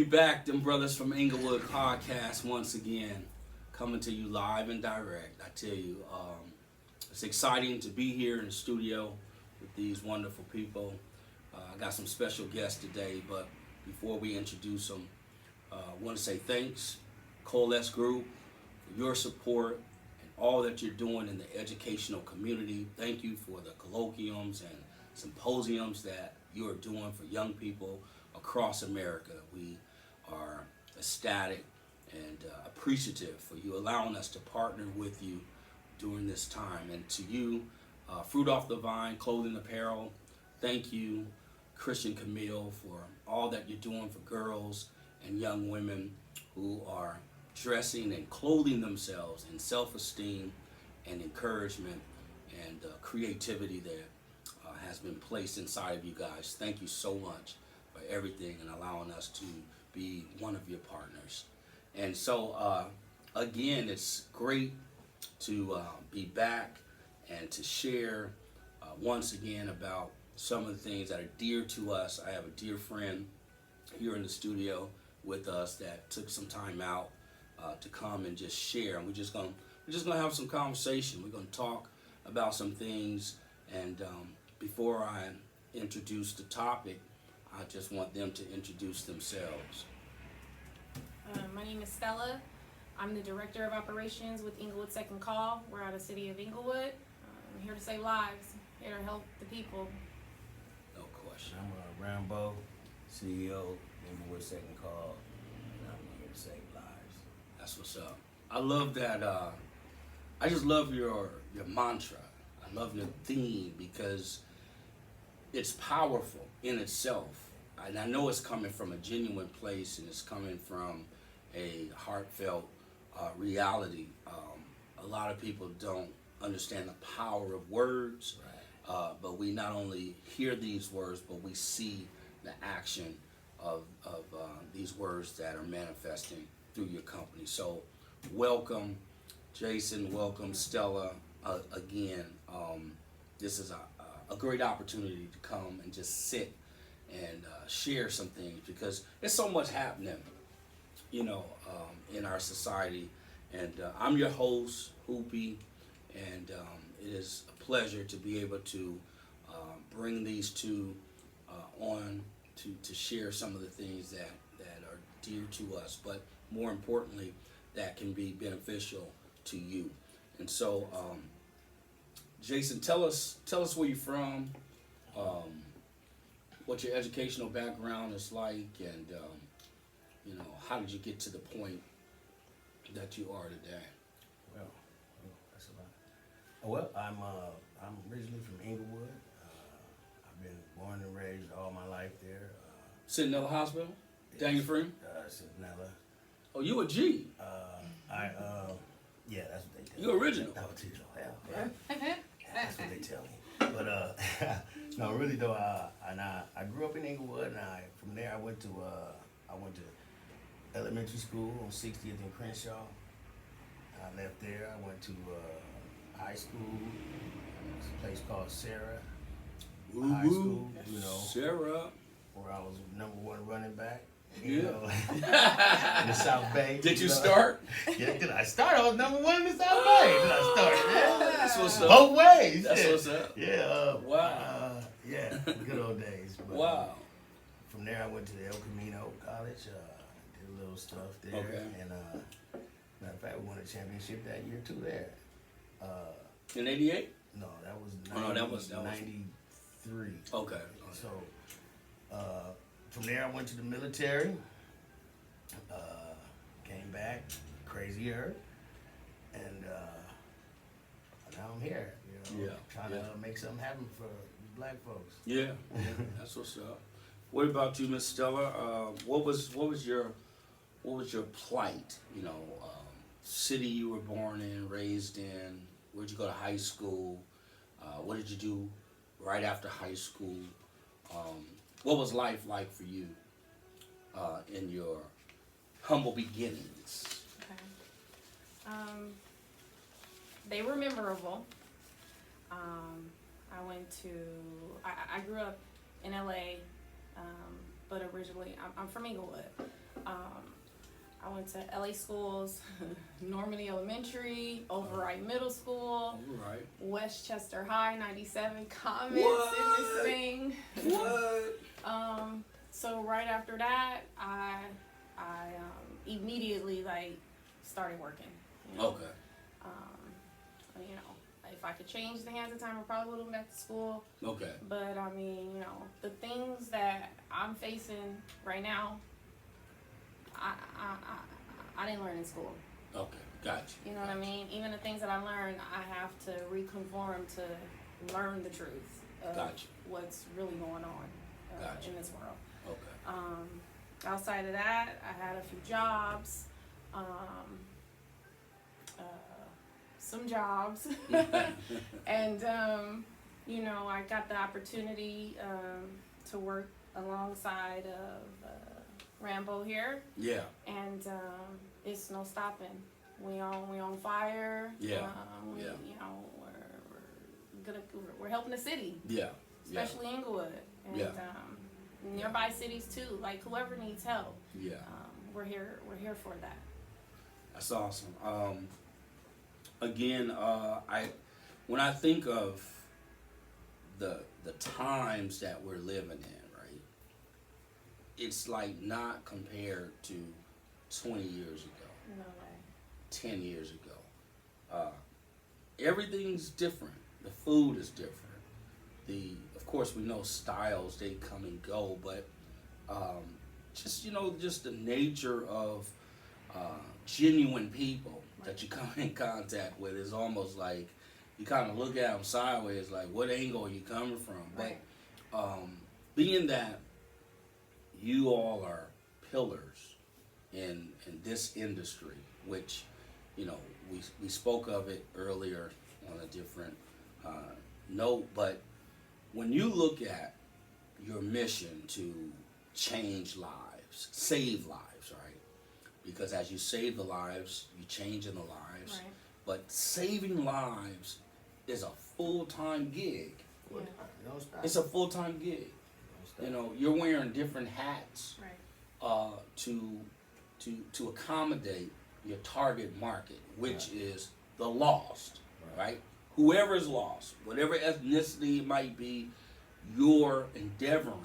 back, them brothers from Inglewood podcast once again, coming to you live and direct. I tell you, it's exciting to be here in the studio with these wonderful people. I got some special guests today, but before we introduce them, I want to say thanks, Coalesce Group, for your support and all that you're doing in the educational community. Thank you for the colloquiums and symposiums that you are doing for young people across America. We are ecstatic and appreciative for you allowing us to partner with you during this time. And to you, Fruit Off the Vine Clothing Apparel, thank you, Christian Camille, for all that you're doing for girls and young women who are dressing and clothing themselves in self-esteem and encouragement and creativity that has been placed inside of you guys. Thank you so much for everything and allowing us to be one of your partners. And so again, it's great to be back and to share once again about some of the things that are dear to us. I have a dear friend here in the studio with us that took some time out to come and just share. And we're just gonna have some conversation. We're gonna talk about some things. And before I introduce the topic, I just want them to introduce themselves. My name is Stella. I'm the Director of Operations with Inglewood Second Call. We're out of the city of Inglewood. I'm here to save lives, here to help the people. No question. I'm Rambo, CEO, Inglewood Second Call, and I'm here to save lives. That's what's up. I love that. I just love your mantra. I love your theme because it's powerful in itself. And I know it's coming from a genuine place and it's coming from a heartfelt reality. A lot of people don't understand the power of words, Right. but we not only hear these words, but we see the action of these words that are manifesting through your company. So welcome, Jason, welcome, Stella, again. This is a great opportunity to come and just sit and share some things because there's so much happening, in our society. And I'm your host, Hoopy, and it is a pleasure to be able to bring these two on to share some of the things that are dear to us, but more importantly, that can be beneficial to you. And so, Jason, tell us where you're from, what your educational background is like, and how did you get to the point that you are today? Well, that's a lot. Well, I'm originally from Inglewood. I've been born and raised all my life there. Centinela Hospital? Daniel Freeman? Centinela. Oh, you a G. Yeah, that's what they tell me. You original. That was yeah. That's what they tell me. But no, really though, I grew up in Inglewood, and from there I went to elementary school on 60th and Crenshaw. I left there. I went to high school. There's a place called Sarah High School. Sarah. Where I was #1 running back. Yeah. In the South Bay. Did you start? Yeah, did I start? I was #1 in the South Bay. Did I start? Yeah. That's what's up. Both ways. That's yeah. what's up. Yeah. Wow. Yeah, good old days. But, Wow. From there, I went to El Camino College. Did a little stuff there. Okay. And matter of fact, we won a championship that year too there. In '88? No, that was 93. Okay. So from there, I went to the military. Came back, crazier, and now I'm here. Trying to make something happen for black folks. Yeah, that's what's up. What about you, Miss Stella? What was your plight? City you were born in, raised in. Where'd you go to high school? What did you do right after high school? What was life like for you in your humble beginnings? Okay. They were memorable. I grew up in LA, but originally I'm from Inglewood. I went to LA schools, Normandy Elementary, Overright Middle School, All right. Westchester High, 97 comments What? in this thing. What? So right after that, I immediately like started working. You know? Okay. You know, if I could change the hands of time, I probably would have went back to school. Okay. But I mean, you know, the things that I'm facing right now, I didn't learn in school. Okay. Gotcha. You know what I mean? Even the things that I learned, I have to reconform to learn the truth of Gotcha. what's really going on Gotcha. in this world. Okay. Outside of that, I had a few jobs, some jobs, and you know, I got the opportunity to work alongside of Rambo here, Yeah. and it's no stopping. We on fire. Yeah. We, Yeah. You know, we're helping the city, Yeah. Yeah. especially Inglewood, and Yeah. nearby cities too. Like whoever needs help, Yeah. we're here for that. That's awesome. Again, when I think of the times that we're living in, right? It's like not compared to 20 years ago, No way. 10 years ago. Everything's different. The food is different. Of course, we know styles, they come and go, but just, you know, just the nature of genuine people that you come in contact with is almost like you kind of look at them sideways, like, what angle are you coming from? Right. But being that you all are pillars in this industry, which, you know, we spoke of it earlier on a different note, but when you look at your mission to change lives, save lives, right? Because as you save the lives, you change in the lives. Right. But saving lives is a full-time gig. Well, no stop. It's a full-time gig. No stop. You know, you're wearing different hats Right. to accommodate your target market, which is the lost, right? Whoever's lost, whatever ethnicity it might be, you're endeavoring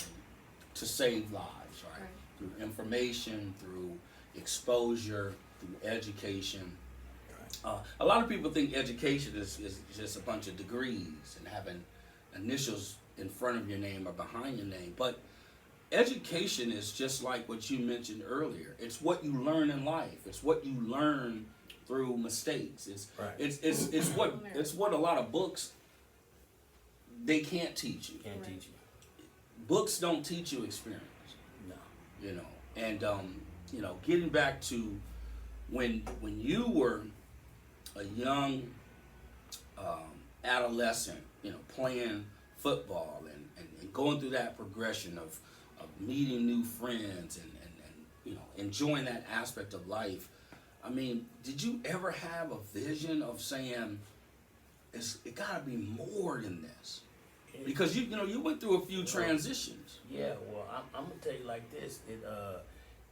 to save lives, right? Right. Through information, through exposure, through education. A lot of people think education is just a bunch of degrees and having initials in front of your name or behind your name, but education is just like what you mentioned earlier. It's what you learn in life. It's what you learn through mistakes. It's what a lot of books they can't teach you. Can't Right. teach you. Books don't teach you experience. No. You know, and you know, getting back to when you were a young adolescent, you know, playing football and going through that progression of meeting new friends and you know, enjoying that aspect of life. I mean, did you ever have a vision of saying, it gotta be more than this? Because you know, you went through a few transitions. Yeah, well, I'm gonna tell you like this.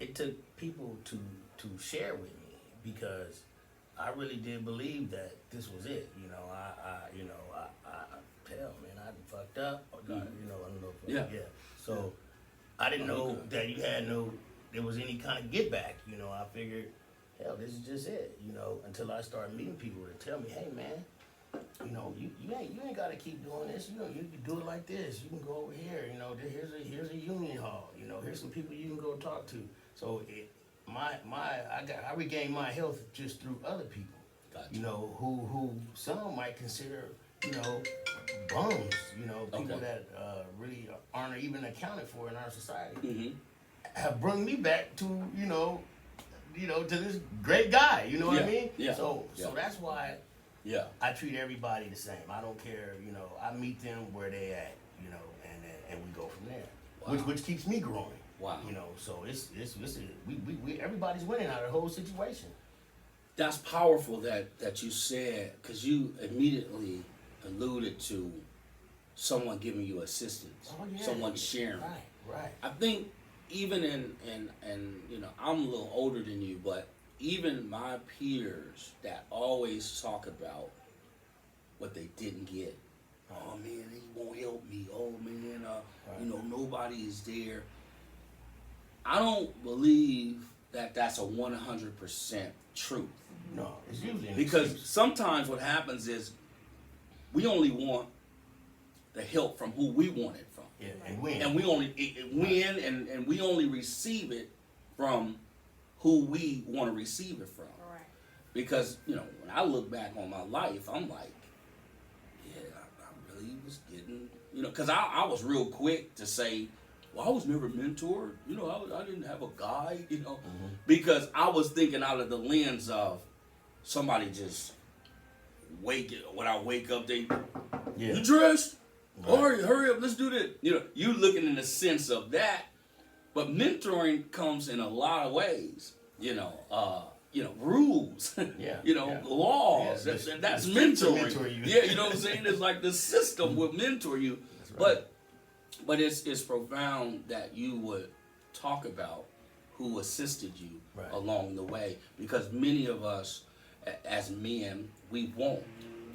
It took people to share with me because I really did believe that this was it. You know, hell, man, I done fucked up. Or God, you know, I don't know. Yeah. So I didn't know that there was any kind of get back. You know, I figured, hell, this is just it. You know, until I started meeting people to tell me, hey, man, you know, you ain't gotta keep doing this. You know, you can do it like this. You can go over here. You know, here's a union hall. You know, here's some people you can go talk to. So I regained my health just through other people. Gotcha. You know, who some might consider, you know, bums. You know, people that really aren't even accounted for in our society. Mm-hmm. Have brought me back to to this great guy. You know what I mean? Yeah. So Yeah. that's why. Yeah. I treat everybody the same. I don't care, you know. I meet them where they at, you know, and we go from there, Wow. which keeps me growing. Wow. You know, so we everybody's winning out of the whole situation. That's powerful that you said, because you immediately alluded to someone giving you assistance, Oh, yeah. someone sharing. Right. I think even in you know, I'm a little older than you, but even my peers that always talk about what they didn't get. Oh man, he won't help me. Oh man, you know, nobody is there. I don't believe that that's a 100% truth. No, it's usually an Because excuse. sometimes what happens is we only want the help from who we want it from. Yeah, and win. And we only win and we only receive it from who we want to receive it from. Right. Because, you know, when I look back on my life, I'm like, yeah, I really was getting, you know, because I was real quick to say, well, I was never mentored. You know, I didn't have a guide, you know, because I was thinking out of the lens of somebody just when I wake up, they, you dressed? All right, hurry up, let's do this. You know, you looking in the sense of that, but mentoring comes in a lot of ways. You know, rules. Yeah, you know, yeah. laws. Yeah, That's the streets will mentoring. mentor you. Yeah, you know what I'm saying? It's like the system will mentor you. That's right. But it's profound that you would talk about who assisted you along the way, because many of us as men, we won't.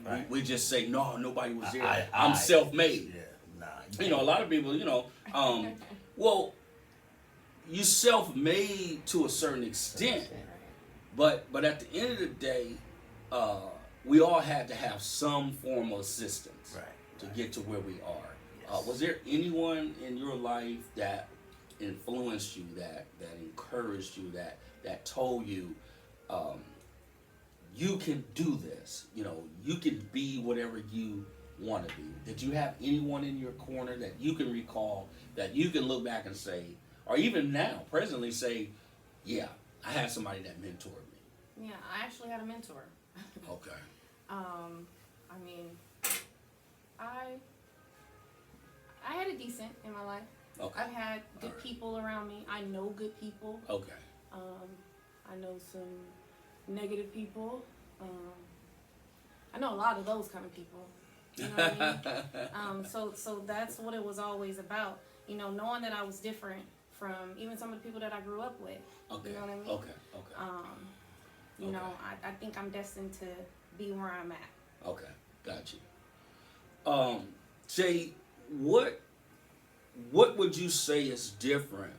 Right. We just say, no, nobody was there. I- I'm self-made. Yeah, nah. You know, a lot of people, you know, well, you self-made to a certain extent, but at the end of the day, we all had to have some form of assistance to get to where we are. Yes. Was there anyone in your life that influenced you, that encouraged you, that told you, you can do this, you know, you can be whatever you want to be? Did you have anyone in your corner that you can recall, that you can look back and say, or even now, presently say, yeah, I had somebody that mentored me? Yeah, I actually had a mentor. Okay. I mean, I had it decent in my life. Okay. I've had good Alright. people around me. I know good people. Okay. I know some negative people. I know a lot of those kind of people. You know what I mean? So that's what it was always about. You know, knowing that I was different from even some of the people that I grew up with. Okay. You know what I mean? Okay. You know, I think I'm destined to be where I'm at. Okay. Got you. Jay, what would you say is different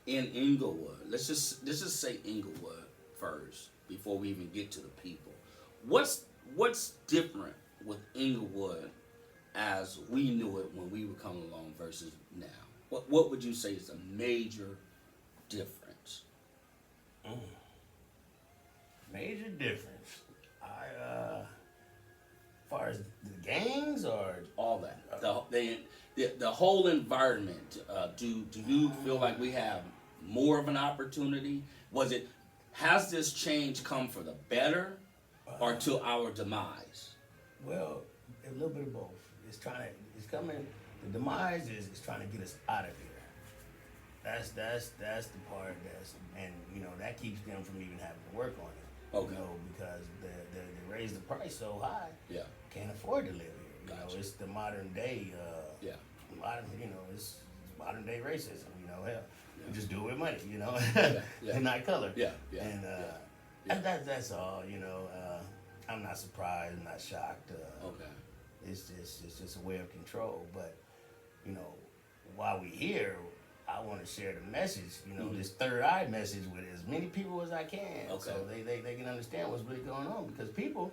in Inglewood? Let's just say Inglewood first before we even get to the people. What's different with Inglewood as we knew it when we were coming along versus now? What would you say is a major difference? Major difference. As far as the gangs or All that, the whole environment. Do you feel like we have more of an opportunity? Has this change come for the better or to our demise? well, a little bit of both. It's coming. The demise is trying to get us out of here. That's the part and you know that keeps them from even having to work on it. Okay. You know, because they raise the price so high. Yeah. Can't afford to live here. You Gotcha. know, it's the modern day. Yeah. It's modern day racism. You know, hell, we just do it with money. You know, Yeah. and not color. Yeah. Yeah. And Yeah. that's all. You know, I'm not surprised. I'm not shocked. Okay. It's just a way of control. But you know, while we here, I want to share the message. You know, this third eye message with as many people as I can, Okay. so they can understand what's really going on. Because people,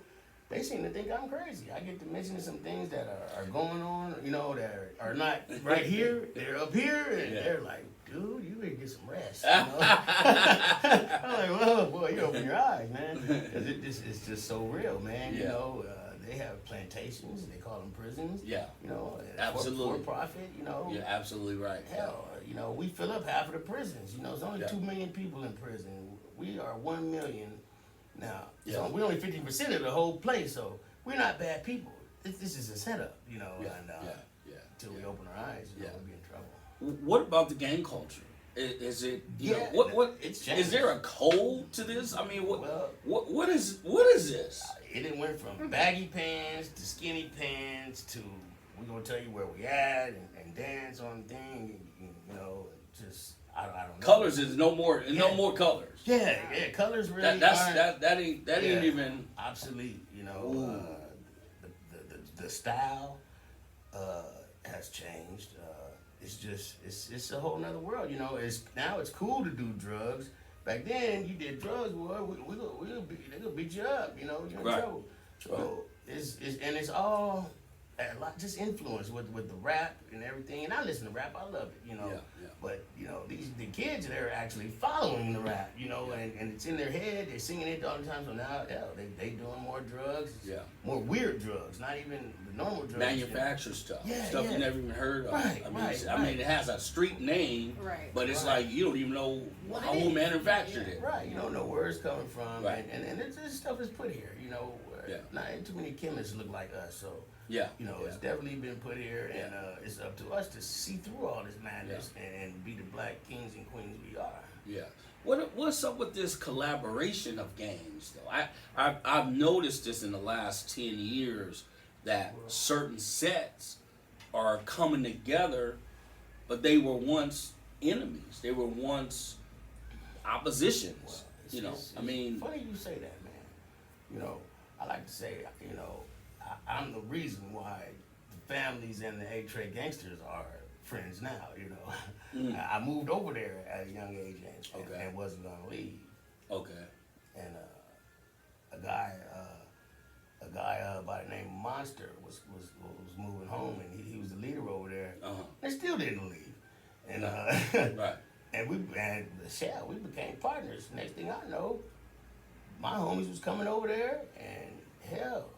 they seem to think I'm crazy. I get to mention some things that are going on. You know, that are not right here. They're up here, and they're like, dude, you better get some rest. You know? I'm like, whoa, boy, you open your eyes, man. 'Cause it's just so real, man. You Yeah. know, they have plantations. They call them prisons. Yeah. You know, Absolutely. for profit. You know, You're absolutely right. hell, you know, we fill up half of the prisons. You know, there's only Yeah. 2 million people in prison. We are 1 million now. Yeah. So we're only 50% of the whole place. So we're not bad people. This is a setup, you know. Yeah. And Yeah. until we open our eyes, you know, Yeah. we'll be in trouble. What about the gang culture? Is it you Yeah, know what it's is changed. there a code to this? I mean, Well- what is this? It went from baggy pants to skinny pants to we're gonna tell you where we at and dance on thing, you know, just I don't know. Colors is no more. No more colors. Yeah, colors really That ain't even obsolete. You know, the style has changed. It's a whole nother world. You know, now it's cool to do drugs. Back then, you did drugs, boy, they gonna beat you up. You know, you're in trouble. So it's all a lot just influence with the rap and everything. And I listen to rap, I love it. You know, but you know the kids they're actually following the rap. You know, and it's in their head. They're singing it all the time. So now, they doing more drugs. More weird drugs, not even the normal drugs. Manufactured stuff. Stuff you never even heard of. Right, I mean, it has a street name, but it's like you don't even know who manufactured it. Right, you don't know where it's coming from, and this stuff is put here. You know, not too many chemists look like us, so you know it's definitely been put here, and it's up to us to see through all this madness and be the black kings and queens we are. Yeah. What's up with this collaboration of gangs though? I've noticed this in the last 10 years that certain sets are coming together, but they were once enemies. They were once oppositions. Well, I mean, funny you say that, man. You know, I like to say, you know, I'm the reason why the families and the A-Tray gangsters are friends now. You know, I moved over there at a young age and wasn't gonna leave. Okay. And a guy by the name of Monster was moving home, and he was the leader over there. And still didn't leave. And and we became partners. Next thing I know, my homies was coming over there, and hell,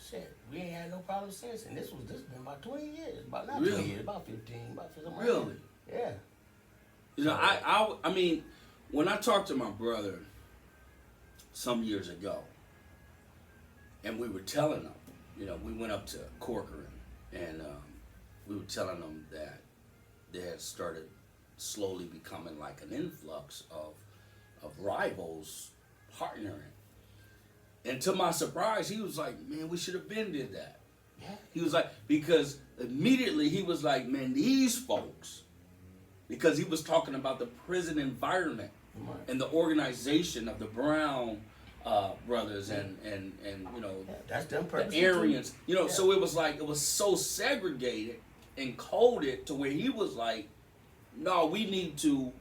shit, we ain't had no problem since. And this been about 20 years, about not 20 years, about 15, about 15. Really? Yeah. You know, I mean, when I talked to my brother some years ago, and we were telling him, you know, we went up to Corcoran, and we were telling them that there had started slowly becoming like an influx of rivals partnering. And to my surprise, he was like, man, we should have been did that. Yeah. He was like, because immediately he was like, man, these folks, because he was talking about the prison environment and the organization of the Brown brothers and you know, that's them the Aryans, you know, so it was like, it was so segregated and coded to where he was like, no, we need to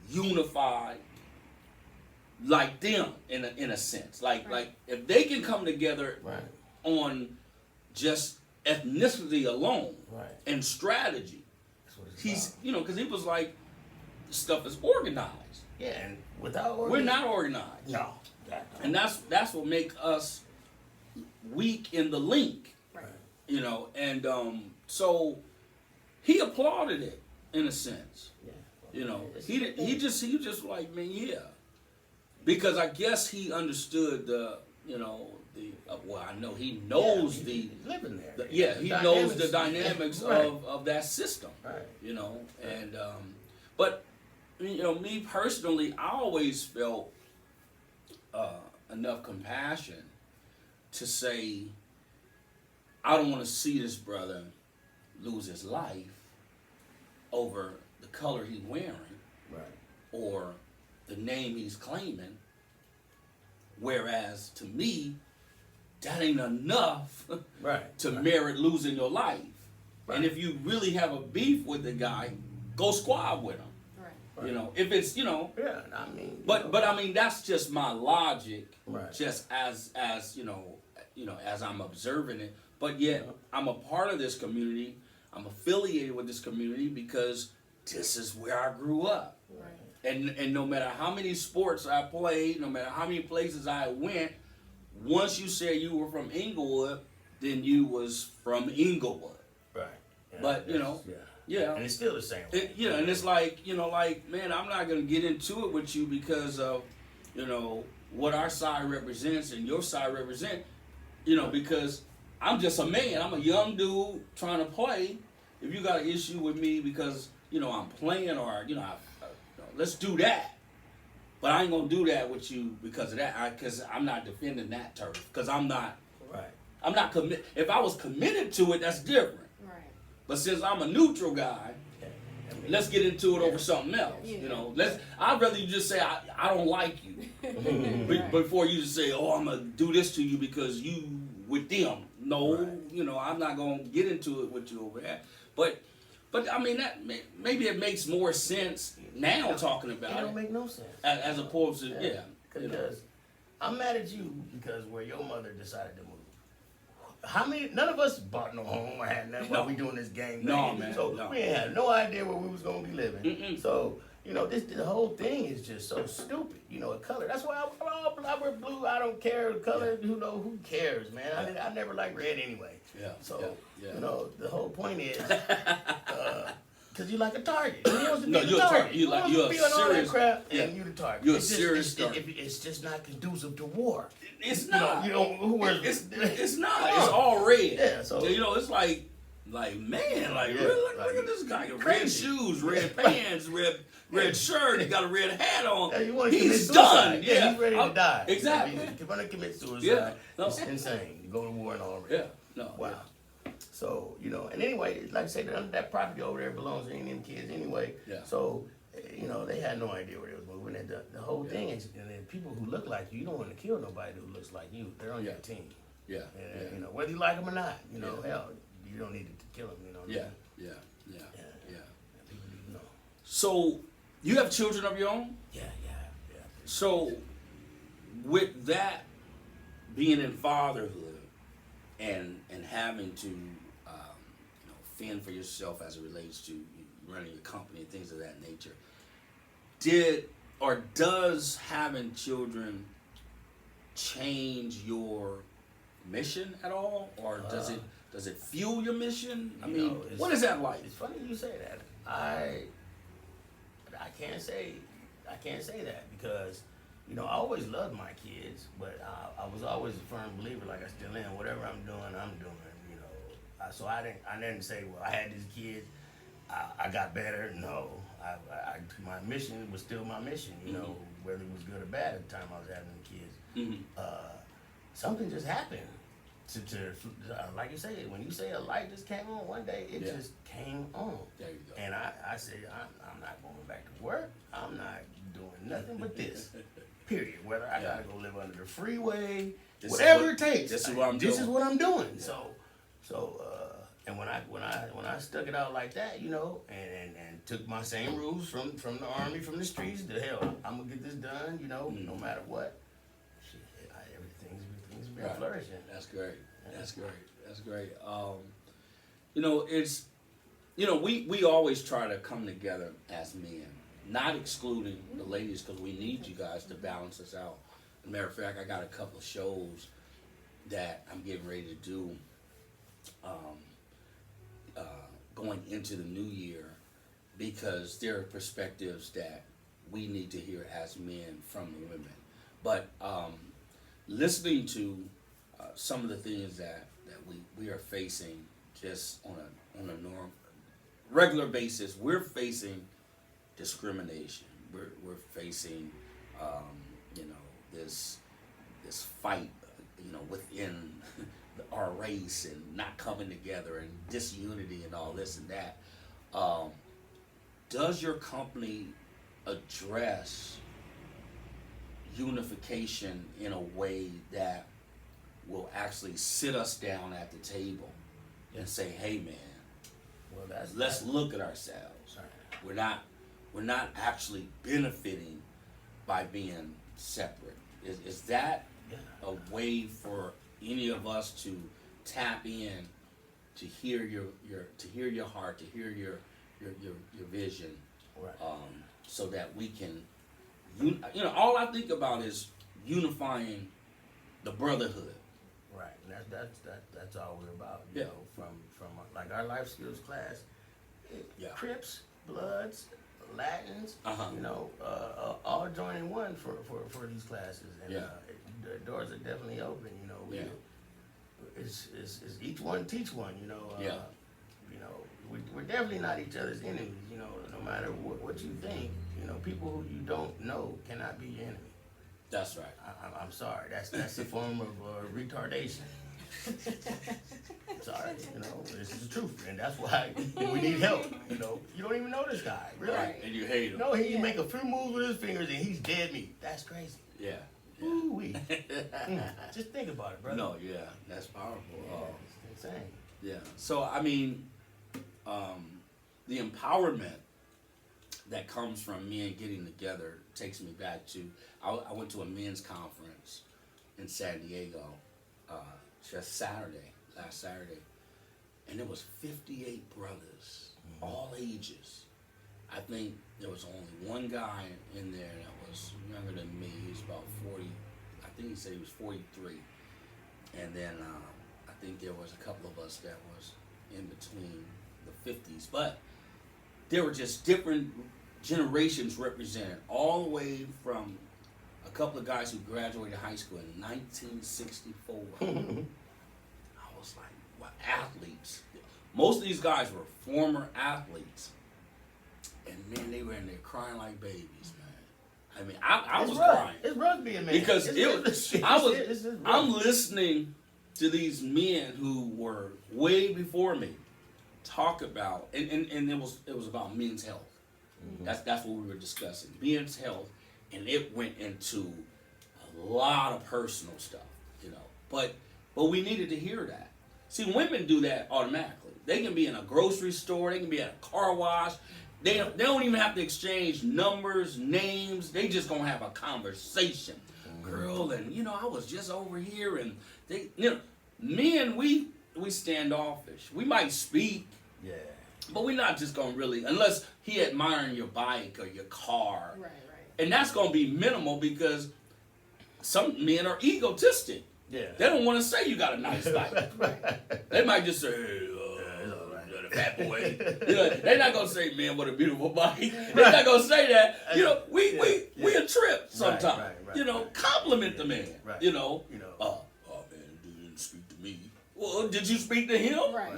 unify like them in a sense. Like if they can come together on just ethnicity alone and strategy, he's you know, because he was like, stuff is organized. Yeah, and without we're not organized. No. And that's what make us weak in the link. You know, and so he applauded it in a sense. Yeah. You know, he just like, man, yeah. Because I guess he understood the, you know, well, I know he knows he's living there. He knows the dynamics of that system. Right. You know, and but you know, me personally, I always felt enough compassion to say, I don't want to see this brother lose his life over the color he's wearing, or the name he's claiming. Whereas to me, that ain't enough to merit losing your life. And if you really have a beef with the guy, go squab with him. You know, if it's, you know. Yeah, I mean. But I mean, that's just my logic. Just as you know, as I'm observing it. But yet, I'm a part of this community. I'm affiliated with this community because this is where I grew up. And no matter how many sports I played, no matter how many places I went, once you said you were from Inglewood, then you was from Inglewood. Right. Yeah, but you know. Yeah. And it's still the same. And it's like, you know, like, man, I'm not going to get into it with you because of, you know, what our side represents and your side represent, you know, because I'm just a man. I'm a young dude trying to play. If you got an issue with me because, you know, I'm playing or, you know, let's do that. But I ain't going to do that with you because of that, because I'm not defending that turf, because I'm not committed. If I was committed to it, that's different. But since I'm a neutral guy, let's get into it over something else. Yeah. You know, I'd rather you just say I don't like you Right. before you just say, oh, I'm gonna do this to you because you with them. No, Right. you know, I'm not gonna get into it with you over that. But I mean that maybe it makes more sense now talking It about don't it make no sense. as opposed to you know. Because I'm mad at you because where your mother decided to move. None of us bought no home or had nothing while we doing this gang No, thing. man, So no. we ain't had no idea where we was gonna be living. Mm-mm. So, you know, the whole thing is just so stupid. You know, a color. That's why I wear blue. I don't care the color. Who cares, man? I never liked red anyway. Yeah. So, yeah. you know, the whole point is, because you like a target. You wants to be No, the you're a target. target. You wants You're to a be on all that serious- crap, yeah. and you the target. You're a It's just- serious it's- target. It's just not conducive to war. It's You know, not. who wears It's not. Come It's on. all red. Yeah, so- you know, it's like man, like Yeah, really, look like, at this guy. Red crazy. shoes, red pants, red shirt. He got a red hat on. Yeah, you want to commit He's suicide. done. Yeah, he's ready to I'm- die. Exactly. If you want to commit suicide, Yeah, no. it's insane. You go to war and all that. Yeah. No. Wow. So, you know, and anyway, like I said, that property over there belongs to any of them kids anyway. Yeah. So, you know, they had no idea where they was moving. And the whole thing is, and then people who look like you don't want to kill nobody who looks like you. They're on your team. Yeah. And, Yeah. you know, whether you like them or not, you know, Yeah. hell, you don't need to kill them, you know what I Yeah. mean? Yeah. Yeah. Yeah. Yeah. People need to know. So you have children of your own. Yeah. So with that being in fatherhood and having to fend for yourself as it relates to running your company and things of that nature, does having children change your mission at all, or does it fuel your mission? I You mean, know, what is that like? It's funny you say that. I can't say that because, you know, I always loved my kids, but I was always a firm believer, like I still am. Whatever I'm doing. You know, so I didn't say, well, I had these kids, I got better. No, my mission was still my mission. You know, whether it was good or bad at the time I was having the kids. Something just happened. Like you say, when you say a light just came on one day, it just came on. There you go. And I said, I'm not going back to work. I'm not doing nothing but this. Period. Whether I gotta go live under the freeway, whatever it takes. This is what I'm This doing. is what I'm doing. So, and when I stuck it out like that, you know, and took my same rules from the army, from the streets, to hell, I'm gonna get this done, you know, no matter what. Shit, everything's been Right. flourishing. That's great. That's great. That's great. You know, it's, you know, we always try to come together as men, not excluding the ladies, because we need you guys to balance us out. As a matter of fact, I got a couple of shows that I'm getting ready to do going into the new year, because there are perspectives that we need to hear as men from the women. But listening to some of the things that we are facing just on a regular basis, we're facing discrimination. We're facing you know, this fight, you know, within our race, and not coming together, and disunity and all this and that. Does your company address unification in a way that will actually sit us down at the table and say, hey man, Well, let's look at ourselves. Right. We're not actually benefiting by being separate. Is that a way for any of us to tap in, to hear your heart, to hear your vision, Right. so that we can, you know, all I think about is unifying the brotherhood. Right, and that's all we're about. You Yeah. know, from like our life skills class, Yeah. Crips, Bloods, Latins, Uh-huh. you know, all joining one for these classes, and Yeah. The doors are definitely open. You know, Yeah. it's each one teach one. You know, Yeah. you know, we're definitely not each other's enemies. You know, no matter what you think, you know, people who you don't know cannot be your enemy. That's right. I'm sorry. That's a form of retardation. sorry, this is the truth, and that's why we need help. You don't even know this guy, really. Right. And you hate him. No, he make a few moves with his fingers and he's dead meat. That's crazy. Yeah. Ooh-wee. Just think about it, brother. No, yeah, that's powerful. It's insane. Yeah. So I mean, the empowerment that comes from men getting together takes me back to I went to a men's conference in San Diego just last Saturday, and there was 58 brothers, all ages. I think there was only one guy in there that was younger than me. He was about 40. I think he said he was 43. And then I think there was a couple of us that was in between the 50s. But there were just different generations represented, all the way from a couple of guys who graduated high school in 1964. I was like, what, athletes. Most of these guys were former athletes. And man, they were in there crying like babies, man. I mean, I was crying. It's rugby, man. Because I'm listening to these men who were way before me talk about, and it was about men's health. Mm-hmm. That's what we were discussing, men's health, and it went into a lot of personal stuff, But we needed to hear that. See, women do that automatically. They can be in a grocery store, they can be at a car wash. They don't even have to exchange numbers, names. They just gonna have a conversation. Mm-hmm. Girl, and I was just over here, and they, men, we standoffish. We might speak, yeah, but we're not just gonna really, unless he admiring your bike or your car. Right. And that's gonna be minimal because some men are egotistic. Yeah, they don't want to say you got a nice bike. Right. They might just say, hey, fat boy. They're not gonna say, man, what a beautiful bike. They're not gonna say that. We a trip sometimes. Right. Compliment the man. Right. Oh man, you didn't speak to me. Well, did you speak to him? Right.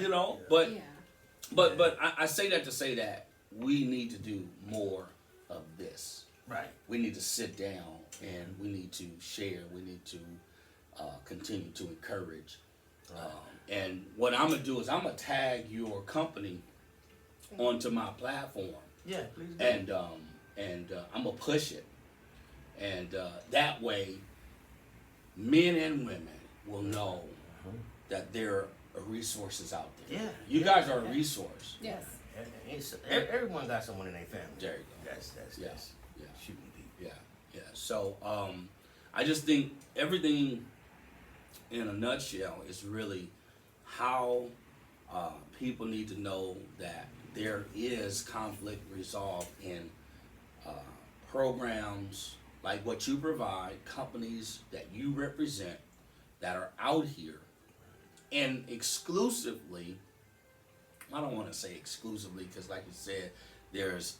But I say that to say that we need to do more of this. Right. We need to sit down and we need to share. We need to continue to encourage. Right. And what I'm gonna do is I'm gonna tag your company onto my platform. Yeah, please do. And I'm gonna push it, and that way, men and women will know that there are resources out there. Yeah, you guys are a resource. Yes. Everyone got someone in their family. There you go. That's shooting people. Yeah. So I just think everything in a nutshell is really how people need to know that there is conflict resolved in programs like what you provide, companies that you represent that are out here, and exclusively, I don't want to say exclusively because like you said, there's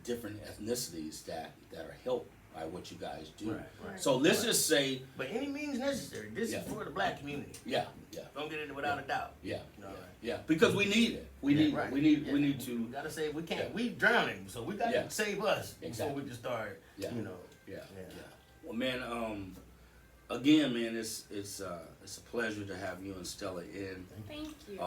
different ethnicities that are helped by what you guys do. Right. So let's just say, but any means necessary. This is for the black community. Yeah. Don't get it without a doubt. Yeah. Because we need it. We need to. We gotta say we can't. We drowning, so we gotta save us before we just start. Yeah. Well, man. Again, man, it's a pleasure to have you and Stella in. Thank you.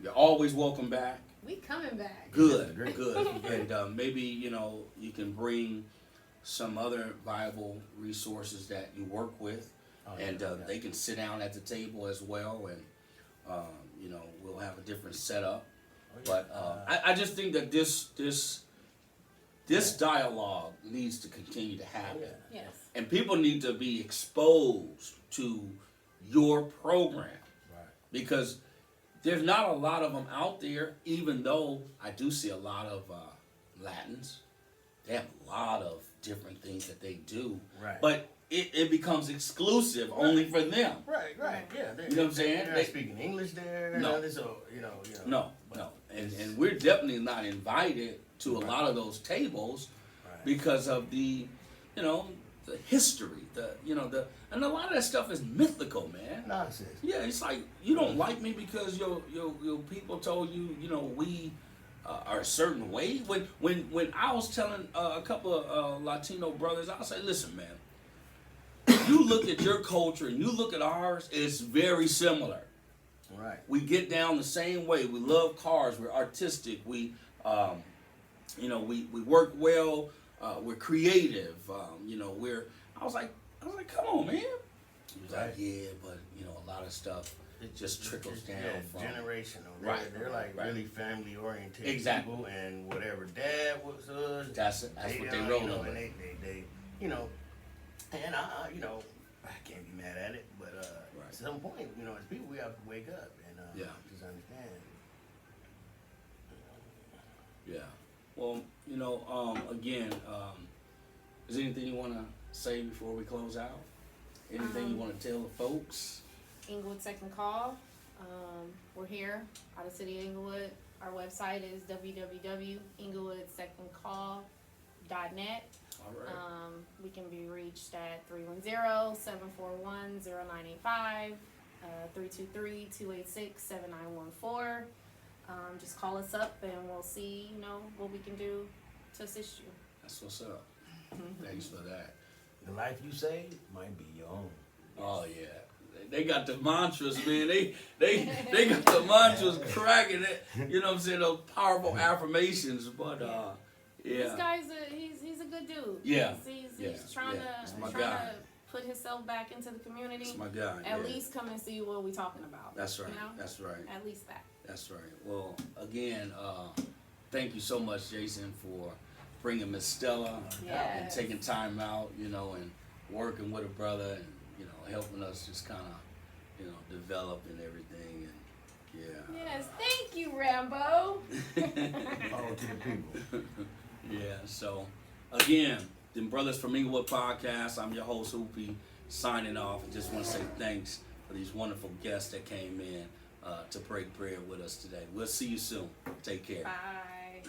You're always welcome back. We coming back. Good. And maybe you can bring some other viable resources that you work with, they can sit down at the table as well, and we'll have a different setup. But I just think that this dialogue needs to continue to happen. Yes. And people need to be exposed to your program. Right. Because there's not a lot of them out there, even though I do see a lot of Latins. They have a lot of different things that they do. Right. But it becomes exclusive only for them. Right. Yeah. You know what I'm saying? They're not speaking English there. No. So, No. And we're definitely not invited to a lot of those tables because of the history, and a lot of that stuff is mythical, man. Nonsense. Yeah, it's like you don't like me because your people told you, we are a certain way. When I was telling a couple of Latino brothers, I say, listen, man, you look at your culture and you look at ours, it's very similar. Right. We get down the same way. We love cars. We're artistic. We, we work well. We're creative. I was like, come on, man. He was like, yeah, but a lot of stuff it just trickles down from generational. They're like right. really family oriented Exactly. people, and whatever dad was That's what they roll on. And they and I can't be mad at it, but at some point, as people, we have to wake up and just understand. Yeah. Well, again, is there anything you want to say before we close out? Anything you want to tell the folks? Inglewood Second Call. We're here out of City of Inglewood. Our website is www.inglewood2ndcall.net. All right. We can be reached at 310-741-0985, 323-286-7914. Just call us up and we'll see, what we can do to assist you. That's what's up. Thanks for that. The life you save might be your own. Oh yeah. They got the mantras, man. They got the mantras cracking it. You know what I'm saying? Those powerful affirmations. But yeah. This guy's he's a good dude. Yeah. He's trying to put himself back into the community. That's my guy. At least come and see what we're talking about. That's right. That's right. At least that. That's right. Well, again, thank you so much, Jason, for bringing Miss Stella and taking time out, and working with a brother and, helping us just kind of, develop and everything. And Yes, thank you, Rambo. All to the people. Yeah, so again, them Brothers from Inglewood podcast, I'm your host, Hoopy, signing off. I just want to say thanks for these wonderful guests that came in to break bread with us today. We'll see you soon. Take care. Bye.